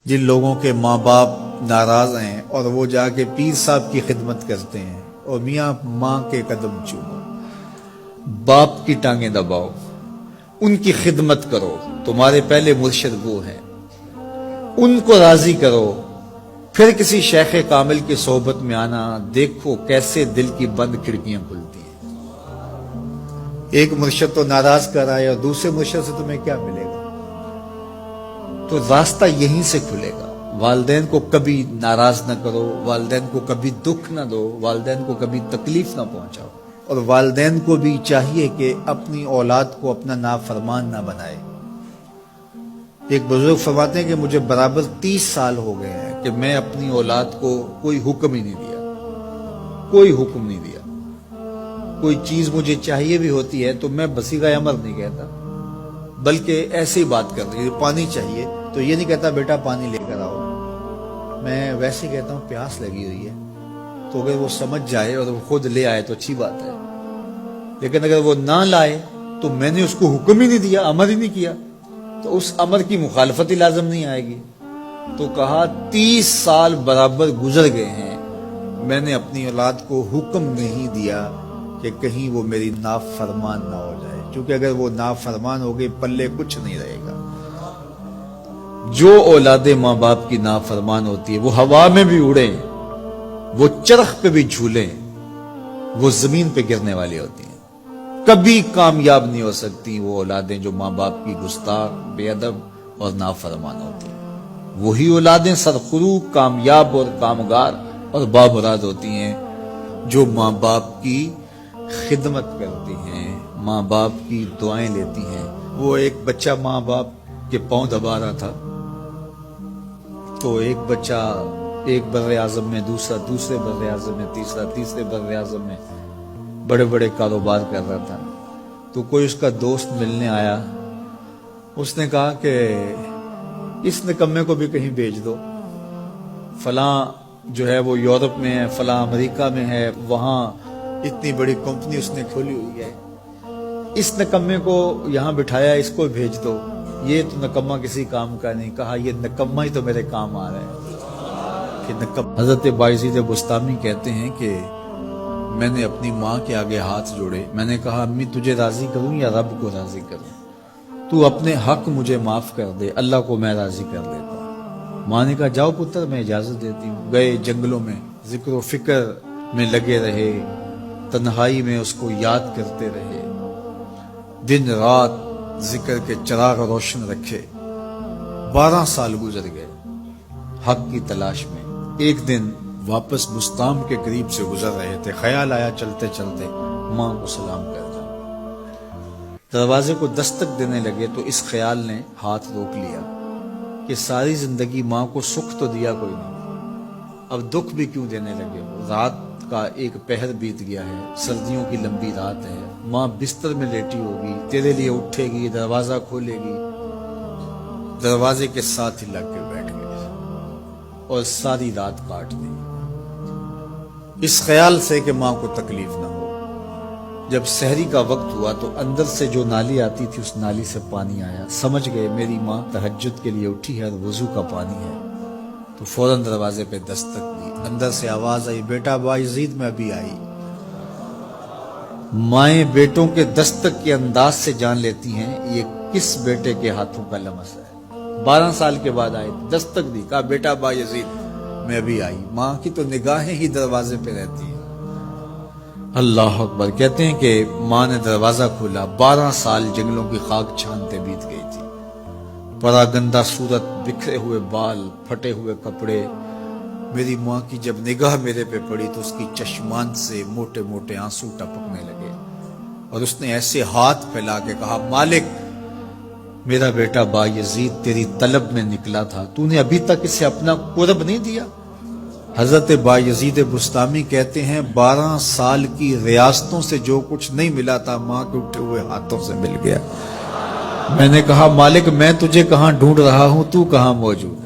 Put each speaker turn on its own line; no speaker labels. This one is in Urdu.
جن لوگوں کے ماں باپ ناراض ہیں اور وہ جا کے پیر صاحب کی خدمت کرتے ہیں اور میاں ماں کے قدم چومو، باپ کی ٹانگیں دباؤ، ان کی خدمت کرو، تمہارے پہلے مرشد وہ ہیں، ان کو راضی کرو، پھر کسی شیخ کامل کی صحبت میں آنا، دیکھو کیسے دل کی بند کھڑکیاں کھلتی ہیں۔ ایک مرشد تو ناراض کر رہا ہے اور دوسرے مرشد سے تمہیں کیا ملے گا؟ تو راستہ یہیں سے کھلے گا۔ والدین کو کبھی ناراض نہ کرو، والدین کو کبھی دکھ نہ دو، والدین کو کبھی تکلیف نہ پہنچاؤ، اور والدین کو بھی چاہیے کہ اپنی اولاد کو اپنا نافرمان نہ بنائے۔ ایک بزرگ فرماتے ہیں کہ مجھے برابر 30 سال ہو گئے ہیں کہ میں اپنی اولاد کو کوئی حکم ہی نہیں دیا، کوئی حکم نہیں دیا۔ کوئی چیز مجھے چاہیے بھی ہوتی ہے تو میں بصیغہ امر نہیں کہتا، بلکہ ایسے ہی بات کر رہی ہے۔ پانی چاہیے تو یہ نہیں کہتا بیٹا پانی لے کر آؤ، میں ویسے کہتا ہوں پیاس لگی ہوئی ہے، تو اگر وہ سمجھ جائے اور وہ خود لے آئے تو اچھی بات ہے، لیکن اگر وہ نہ لائے تو میں نے اس کو حکم ہی نہیں دیا، امر ہی نہیں کیا، تو اس امر کی مخالفت ہی لازم نہیں آئے گی۔ تو کہا 30 سال برابر گزر گئے ہیں، میں نے اپنی اولاد کو حکم نہیں دیا کہ کہیں وہ میری نافرمان نہ ہو جائے، کیونکہ اگر وہ نافرمان ہو گئی پلے کچھ نہیں رہے گا۔ جو اولاد ماں باپ کی نافرمان ہوتی ہے وہ ہوا میں بھی اڑیں، وہ چرخ پہ بھی جھولیں، وہ زمین پہ گرنے والی ہوتی ہیں، کبھی کامیاب نہیں ہو سکتی وہ اولادیں جو ماں باپ کی گستاخ، بے ادب اور نافرمان ہوتی ہیں۔ وہی اولادیں سرخرو، کامیاب اور کامگار اور بامراد ہوتی ہیں جو ماں باپ کی خدمت کرتی ہیں، ماں باپ کی دعائیں لیتی ہیں۔ وہ ایک بچہ ماں باپ کے پاؤں دبا رہا تھا، تو ایک بچہ ایک بر اعظم میں، دوسرا دوسرے بر اعظم میں، تیسرا تیسرے بر اعظم میں بڑے بڑے کاروبار کر رہا تھا۔ تو کوئی اس کا دوست ملنے آیا، اس نے کہا کہ اس نکمے کو بھی کہیں بھیج دو، فلاں جو ہے وہ یورپ میں ہے، فلاں امریکہ میں ہے، وہاں اتنی بڑی کمپنی اس نے کھولی ہوئی ہے، اس نکمے کو یہاں بٹھایا، اس کو بھیج دو، یہ تو نکمہ کسی کام کا نہیں۔ کہا یہ نکمہ ہی تو میرے کام آ رہا ہے کہ نکمہ۔ حضرت بایزید بستامی کہتے ہیں کہ میں نے اپنی ماں کے آگے ہاتھ جوڑے، میں نے کہا امی تجھے راضی کروں یا رب کو راضی کروں؟ تو اپنے حق مجھے معاف کر دے، اللہ کو میں راضی کر لیتا ہوں۔ ماں نے کہا جاؤ پتر میں اجازت دیتی ہوں۔ گئے جنگلوں میں، ذکر و فکر میں لگے رہے، تنہائی میں اس کو یاد کرتے رہے، دن رات ذکر کے چراغ روشن رکھے۔ 12 سال گزر گئے حق کی تلاش میں۔ ایک دن واپس بستام کے قریب سے گزر رہے تھے، خیال آیا چلتے چلتے ماں کو سلام کر جاؤں۔ دروازے کو دستک دینے لگے تو اس خیال نے ہاتھ روک لیا کہ ساری زندگی ماں کو سکھ تو دیا کوئی نہیں، اب دکھ بھی کیوں دینے لگے ہو؟ رات کا ایک پہر بیت گیا ہے، سردیوں کی لمبی رات ہے، ماں بستر میں لیٹی ہوگی، تیرے لیے اٹھے گی، دروازہ کھولے گی، دروازے کے ساتھ ہی لگ کے بیٹھ گئے اور ساری رات کاٹ دی، اس خیال سے کہ ماں کو تکلیف نہ ہو۔ جب سحری کا وقت ہوا تو اندر سے جو نالی آتی تھی اس نالی سے پانی آیا، سمجھ گئے میری ماں تہجد کے لیے اٹھی ہے اور وضو کا پانی ہے، تو فوراً دروازے پہ دستک دی۔ اندر سے آواز آئی بیٹا بایزید میں ابھی آئی۔ مائیں بیٹوں کے دستک کے انداز سے جان لیتی ہیں یہ کس بیٹے کے ہاتھوں کا لمس ہے۔ 12 سال کے بعد آئے، دستک دی، کہا بیٹا بایزید میں ابھی آئی۔ ماں کی تو نگاہیں ہی دروازے پہ رہتی ہیں۔ اللہ اکبر۔ کہتے ہیں کہ ماں نے دروازہ کھولا، 12 سال جنگلوں کی خاک چھانتے بیت گئی تھی، پراگندہ صورت، بکھرے ہوئے بال، پھٹے ہوئے کپڑے۔ میری ماں کی جب نگاہ میرے پہ پڑی تو اس کی چشمان سے موٹے موٹے آنسو ٹپکنے لگے، اور اس نے ایسے ہاتھ پھیلا کے کہا مالک میرا بیٹا بایزید تیری طلب میں نکلا تھا، تو نے ابھی تک اسے اپنا قرب نہیں دیا۔ حضرت بایزید بستامی کہتے ہیں 12 سال کی ریاستوں سے جو کچھ نہیں ملا تھا ماں کے اٹھے ہوئے ہاتھوں سے مل گیا۔ میں نے کہا مالک میں تجھے کہاں ڈھونڈ رہا ہوں، تو کہاں موجود؟